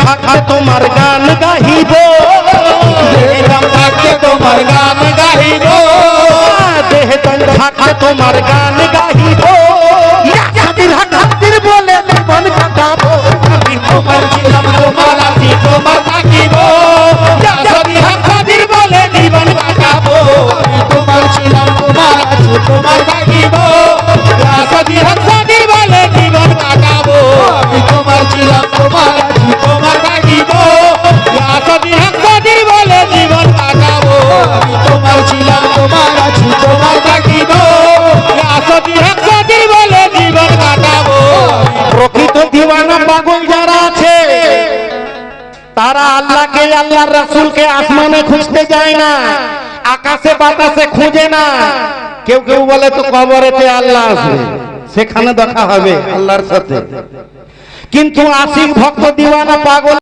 থাকতে তোমার গান গাহিব, দেহে দম থাকতে তোমার গান গাহিব, দেহে দম থাকতে তোমার গান গাহিব, খাতির খাতির বলে জীবন কাটাবো। আমি তোমার ছিলাম তোমার আছি তোমার থাকিব, যদি হাসাদির বলে জীবন কাটাবো। আমি তোমার ছিলাম তোমার আছি তোমার থাকিব, যদি হাসাদির বলে জীবন কাটাবো। আমি তোমার ছিলাম তোমার আছি তোমার থাকিব, যদি হাসাদির বলে জীবন কাটাবো। আমি তোমার ছিলাম তোমার আছি তোমার থাকিব, যদি হাসাদির বলে জীবন কাটাবো। প্রকৃত দিওয়ানা পাগল যারা আছে তারা আল্লাহকে আল্লাহর রাসূলকে আসমানে খুঁজতে যায় না, আকাশে বাতাসে খুঁজে না। কেউ কেউ বলে তো কবরেতে আল্লাহ আছে, সেখানে দেখা হবে আল্লাহর সাথে। কিন্তু আশিক ভক্ত দিওয়ানা পাগল